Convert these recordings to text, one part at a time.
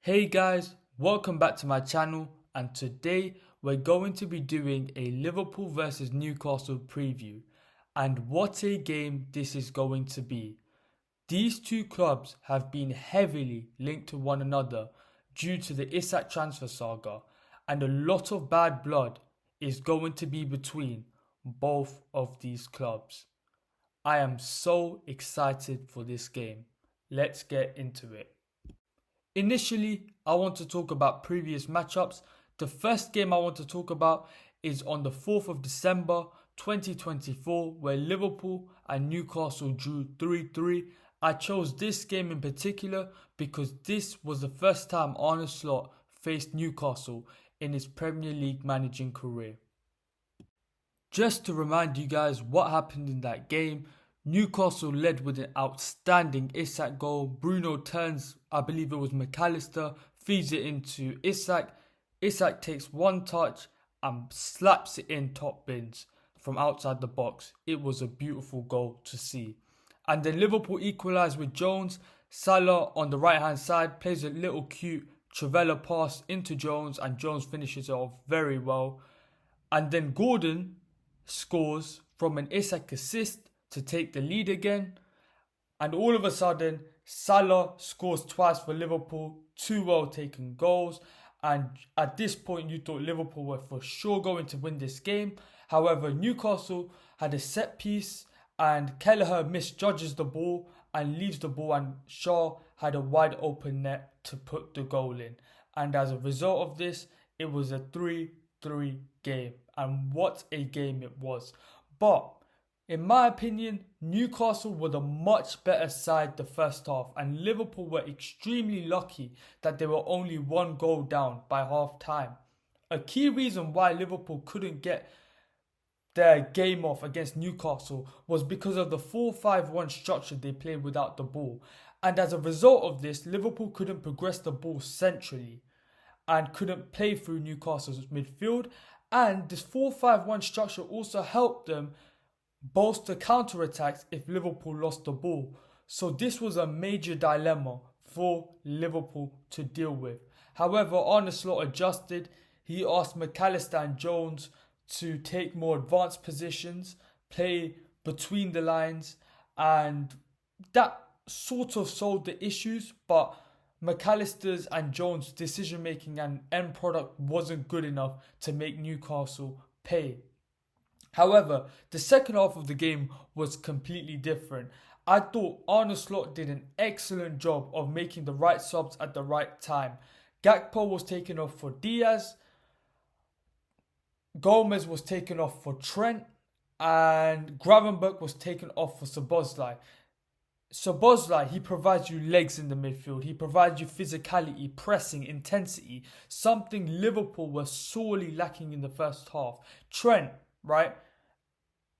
Hey guys, welcome back to my channel, and today we're going to be doing a Liverpool versus Newcastle preview. And what a game this is going to be. These two clubs have been heavily linked to one another due to the Isak transfer saga, and a lot of bad blood is going to be between both of these clubs. I am so excited for this game. Let's get into it. Initially, I want to talk about previous matchups. The first game I want to talk about is on the 4th of December 2024, where Liverpool and Newcastle drew 3-3. I chose this game in particular because this was the first time Arne Slot faced Newcastle in his Premier League managing career. Just to remind you guys what happened in that game, Newcastle led with an outstanding Isak goal. Bruno turns, I believe it was McAllister, feeds it into Isak. Isak takes one touch and slaps it in top bins from outside the box. It was a beautiful goal to see. And then Liverpool equalised with Jones. Salah on the right hand side plays a little cute Trivela pass into Jones, and Jones finishes it off very well. And then Gordon scores from an Isak assist to take the lead again. And all of a sudden, Salah scores twice for Liverpool, two well taken goals. And at this point, you thought Liverpool were for sure going to win this game. However, Newcastle had a set piece and Kelleher misjudges the ball and leaves the ball, and Shaw had a wide open net to put the goal in. And as a result of this, it was a 3-3 game. And what a game it was. But in my opinion, Newcastle were the much better side the first half, and Liverpool were extremely lucky that they were only one goal down by half time. A key reason why Liverpool couldn't get their game off against Newcastle was because of the 4-5-1 structure they played without the ball. And as a result of this, Liverpool couldn't progress the ball centrally and couldn't play through Newcastle's midfield. And this 4-5-1 structure also helped them bolster counter-attacks if Liverpool lost the ball. So this was a major dilemma for Liverpool to deal with. However, Arne Slot adjusted. He asked McAllister and Jones to take more advanced positions, play between the lines, and that sort of solved the issues. But McAllister's and Jones' decision making and end product wasn't good enough to make Newcastle pay. However, the second half of the game was completely different. I thought Arne Slot did an excellent job of making the right subs at the right time. Gakpo was taken off for Diaz, Gomez was taken off for Trent, and Gravenberch was taken off for Szoboszlai. Szoboszlai, he provides you legs in the midfield. He provides you physicality, pressing, intensity, something Liverpool were sorely lacking in the first half. Trent, right?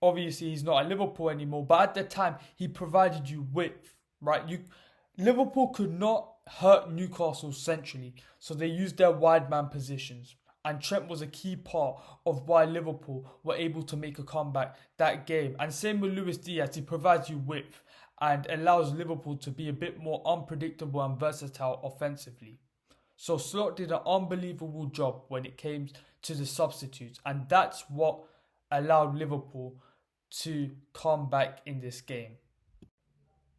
Obviously, he's not at Liverpool anymore, but at the time, he provided you width, right? Liverpool could not hurt Newcastle centrally, so they used their wide man positions. And Trent was a key part of why Liverpool were able to make a comeback that game. And same with Luis Diaz, he provides you width and allows Liverpool to be a bit more unpredictable and versatile offensively. So Slot did an unbelievable job when it came to the substitutes, and that's what allowed Liverpool to come back in this game.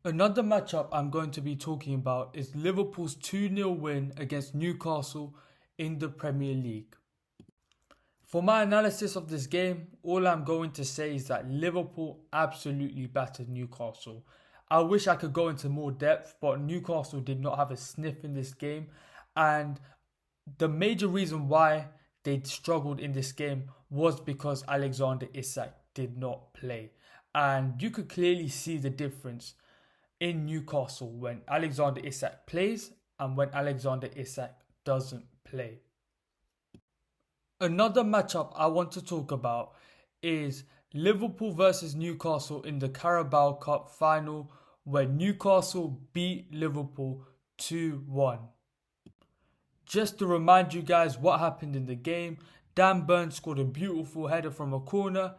Another matchup I'm going to be talking about is Liverpool's 2-0 win against Newcastle in the Premier League. For my analysis of this game, all I'm going to say is that Liverpool absolutely battered Newcastle. I wish I could go into more depth, but Newcastle did not have a sniff in this game. And the major reason why they struggled in this game was because Alexander Isak did not play. And you could clearly see the difference in Newcastle when Alexander Isak plays and when Alexander Isak doesn't play. Another matchup I want to talk about is Liverpool versus Newcastle in the Carabao Cup final, where Newcastle beat Liverpool 2-1. Just to remind you guys what happened in the game, Dan Burn scored a beautiful header from a corner.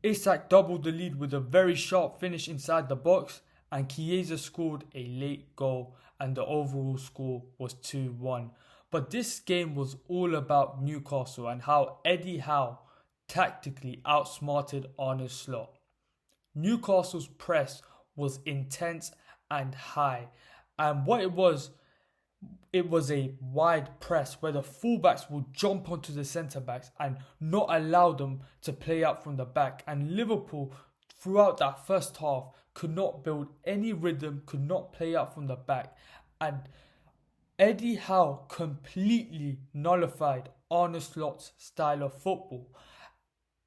Isak doubled the lead with a very sharp finish inside the box, and Chiesa scored a late goal, and the overall score was 2-1. But this game was all about Newcastle and how Eddie Howe tactically outsmarted Arne Slot. Newcastle's press was intense and high, and it was a wide press where the fullbacks would jump onto the centre backs and not allow them to play out from the back. And Liverpool, throughout that first half, could not build any rhythm, could not play out from the back. And Eddie Howe completely nullified Arne Slot's style of football.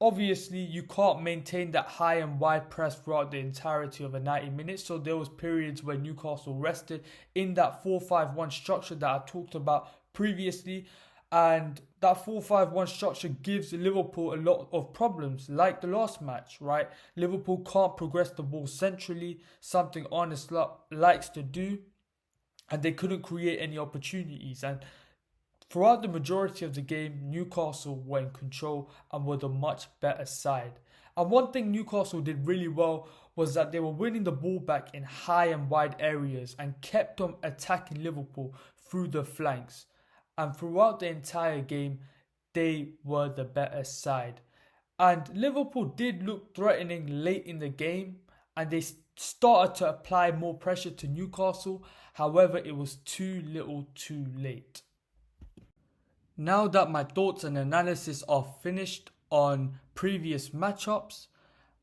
Obviously, you can't maintain that high and wide press throughout the entirety of a 90 minutes. So there was periods where Newcastle rested in that 4-5-1 structure that I talked about previously. And that 4-5-1 structure gives Liverpool a lot of problems, like the last match, right? Liverpool can't progress the ball centrally, something Arne Slot likes to do. And they couldn't create any opportunities. And throughout the majority of the game, Newcastle were in control and were the much better side. And one thing Newcastle did really well was that they were winning the ball back in high and wide areas and kept on attacking Liverpool through the flanks. And throughout the entire game, they were the better side. And Liverpool did look threatening late in the game, and they started to apply more pressure to Newcastle. However, it was too little too late. Now that my thoughts and analysis are finished on previous matchups,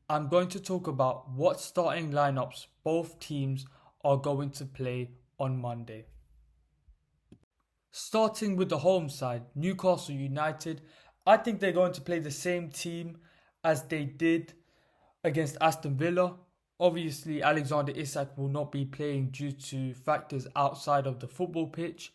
I'm going to talk about what starting lineups both teams are going to play on Monday. Starting with the home side, Newcastle United, I think they're going to play the same team as they did against Aston Villa. Obviously, Alexander Isak will not be playing due to factors outside of the football pitch.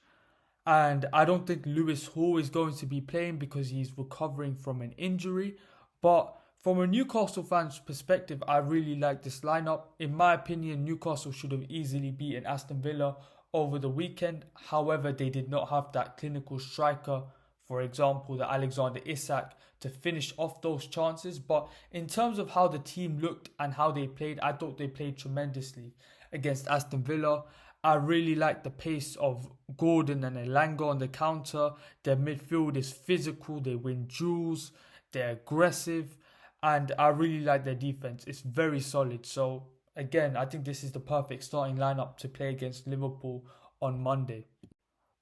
And I don't think Lewis Hall is going to be playing because he's recovering from an injury. But from a Newcastle fan's perspective, I really like this lineup. In my opinion, Newcastle should have easily beaten Aston Villa over the weekend. However, they did not have that clinical striker, for example, the Alexander Isak, to finish off those chances. But in terms of how the team looked and how they played, I thought they played tremendously against Aston Villa. I really like the pace of Gordon and Elanga on the counter. Their midfield is physical, they win duels, they're aggressive, and I really like their defense. It's very solid. So again, I think this is the perfect starting lineup to play against Liverpool on Monday.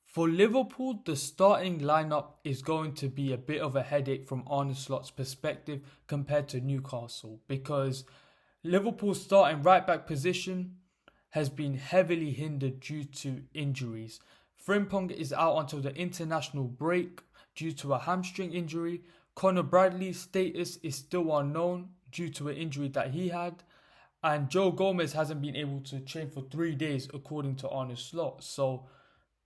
For Liverpool, the starting lineup is going to be a bit of a headache from Arne Slot's perspective compared to Newcastle, because Liverpool's starting right back position has been heavily hindered due to injuries. Frimpong is out until the international break due to a hamstring injury. Conor Bradley's status is still unknown due to an injury that he had. And Joe Gomez hasn't been able to train for 3 days according to Arne Slot. So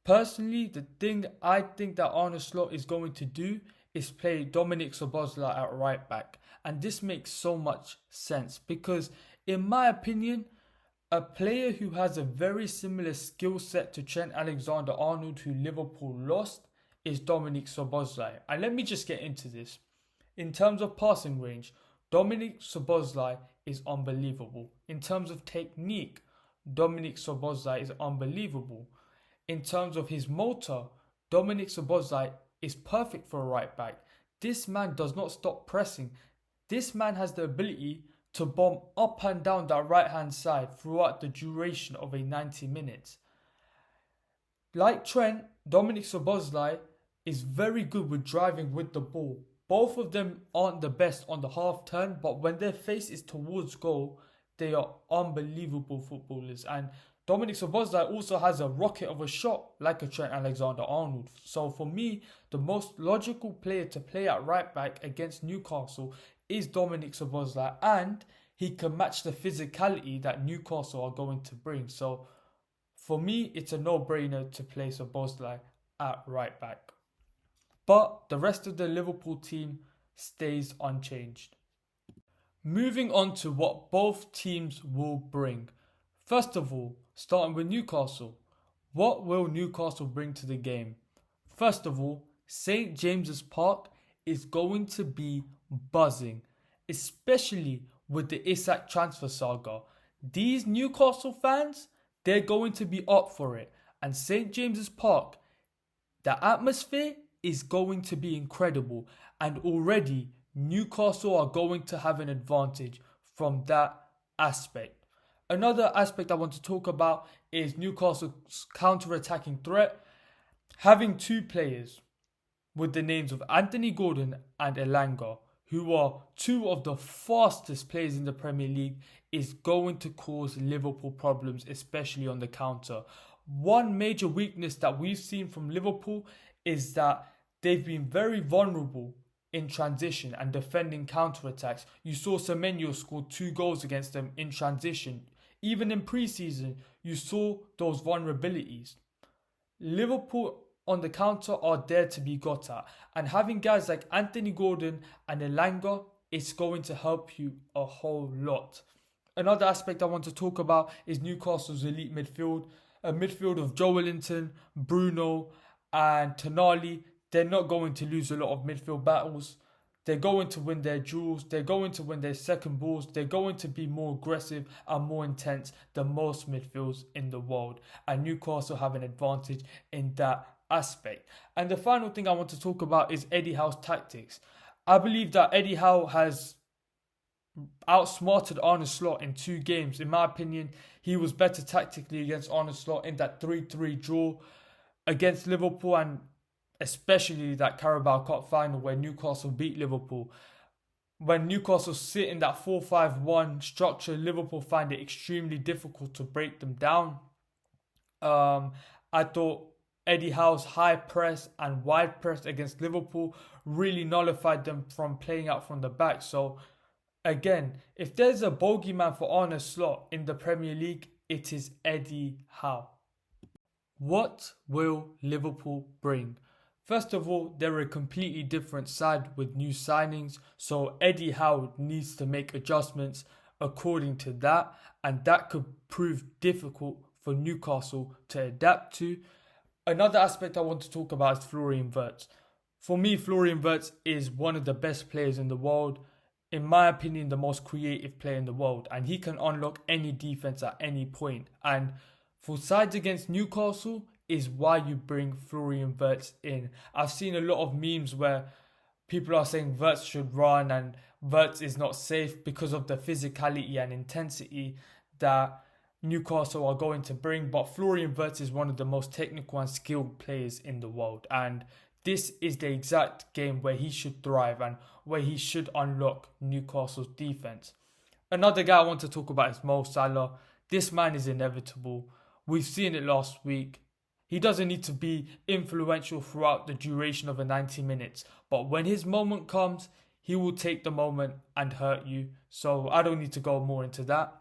personally, the thing I think that Arne Slot is going to do is play Dominic Szoboszlai at right back. And this makes so much sense because, in my opinion, a player who has a very similar skill set to Trent Alexander-Arnold, who Liverpool lost, is Dominic Szoboszlai. And let me just get into this. In terms of passing range, Dominic Szoboszlai is unbelievable. In terms of technique, Dominic Szoboszlai is unbelievable. In terms of his motor, Dominic Szoboszlai is perfect for a right back. This man does not stop pressing. This man has the ability to bomb up and down that right hand side throughout the duration of a 90 minutes. Like Trent, Dominic Szoboszlai is very good with driving with the ball. Both of them aren't the best on the half turn, but when their face is towards goal, they are unbelievable footballers. And Dominic Szoboszlai also has a rocket of a shot like a Trent Alexander-Arnold. So for me, the most logical player to play at right back against Newcastle is Dominic Szoboszlai, and he can match the physicality that Newcastle are going to bring. So for me, it's a no-brainer to play Szoboszlai at right back. But the rest of the Liverpool team stays unchanged. Moving on to what both teams will bring. First of all, starting with Newcastle. What will Newcastle bring to the game? First of all, St. James's Park is going to be buzzing, especially with the Isak transfer saga. These Newcastle fans, they're going to be up for it. And St. James's Park, the atmosphere is going to be incredible. And already, Newcastle are going to have an advantage from that aspect. Another aspect I want to talk about is Newcastle's counter-attacking threat. Having two players with the names of Anthony Gordon and Elanga, who are two of the fastest players in the Premier League, is going to cause Liverpool problems, especially on the counter. One major weakness that we've seen from Liverpool is that they've been very vulnerable in transition and defending counter-attacks. You saw Semenyo score 2 goals against them in transition. Even in pre-season, you saw those vulnerabilities. Liverpool on the counter are there to be got at. And having guys like Anthony Gordon and Elanga, it's going to help you a whole lot. Another aspect I want to talk about is Newcastle's elite midfield. A midfield of Joelinton, Bruno and Tonali. They're not going to lose a lot of midfield battles. They're going to win their duels. They're going to win their second balls. They're going to be more aggressive and more intense than most midfields in the world. And Newcastle have an advantage in that aspect. And the final thing I want to talk about is Eddie Howe's tactics. I believe that Eddie Howe has outsmarted Arne Slot in 2 games. In my opinion, he was better tactically against Arne Slot in that 3-3 draw against Liverpool, and especially that Carabao Cup final where Newcastle beat Liverpool. When Newcastle sit in that 4-5-1 structure, Liverpool find it extremely difficult to break them down. I thought Eddie Howe's high press and wide press against Liverpool really nullified them from playing out from the back. So again, if there's a bogeyman for Arne Slot in the Premier League, it is Eddie Howe. What will Liverpool bring? First of all, they're a completely different side with new signings, so Eddie Howe needs to make adjustments according to that, and that could prove difficult for Newcastle to adapt to. Another aspect I want to talk about is Florian Wirtz. For me, Florian Wirtz is one of the best players in the world. In my opinion, the most creative player in the world, and he can unlock any defense at any point. And for sides against Newcastle is why you bring Florian Wirtz in. I've seen a lot of memes where people are saying Wirtz should run and Wirtz is not safe because of the physicality and intensity that Newcastle are going to bring. But Florian Wirtz is one of the most technical and skilled players in the world, and this is the exact game where he should thrive and where he should unlock Newcastle's defense. Another guy I want to talk about is Mo Salah. This man is inevitable. We've seen it last week. He doesn't need to be influential throughout the duration of a 90 minutes. But when his moment comes, he will take the moment and hurt you. So I don't need to go more into that.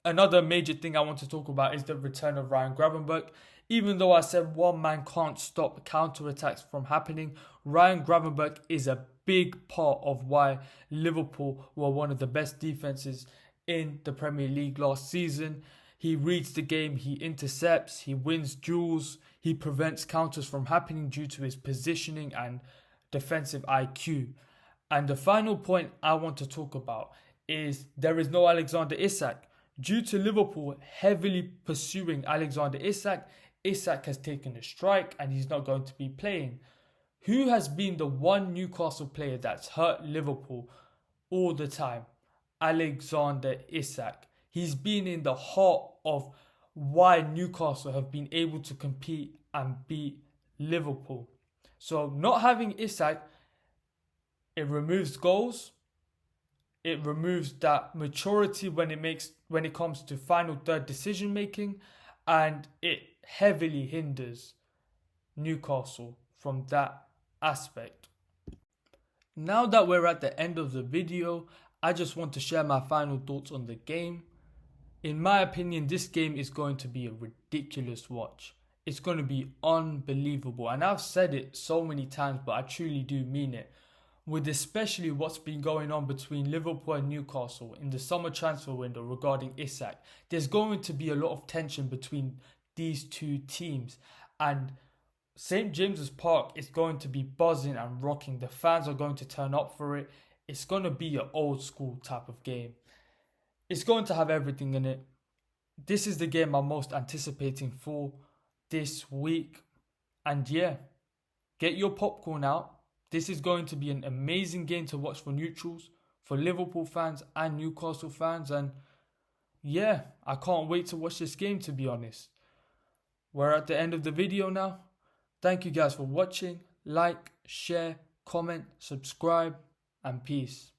Another major thing I want to talk about is the return of Ryan Gravenberch. Even though I said one man can't stop counter-attacks from happening, Ryan Gravenberch is a big part of why Liverpool were one of the best defences in the Premier League last season. He reads the game, he intercepts, he wins duels, he prevents counters from happening due to his positioning and defensive IQ. And the final point I want to talk about is there is no Alexander Isak. Due to Liverpool heavily pursuing Alexander Isak, Isak has taken a strike and he's not going to be playing. Who has been the one Newcastle player that's hurt Liverpool all the time? Alexander Isak. He's been in the heart of why Newcastle have been able to compete and beat Liverpool. So not having Isak, it removes goals. It removes that maturity when it comes to final third decision making, and it heavily hinders Newcastle from that aspect. Now that we're at the end of the video, I just want to share my final thoughts on the game. In my opinion, this game is going to be a ridiculous watch. It's going to be unbelievable. And I've said it so many times, but I truly do mean it. With especially what's been going on between Liverpool and Newcastle in the summer transfer window regarding Isak, there's going to be a lot of tension between these two teams. And St. James's Park is going to be buzzing and rocking. The fans are going to turn up for it. It's going to be an old school type of game. It's going to have everything in it. This is the game I'm most anticipating for this week. And yeah, get your popcorn out. This is going to be an amazing game to watch for neutrals, for Liverpool fans and Newcastle fans. And yeah, I can't wait to watch this game, to be honest. We're at the end of the video now. Thank you guys for watching. Like, share, comment, subscribe, and peace.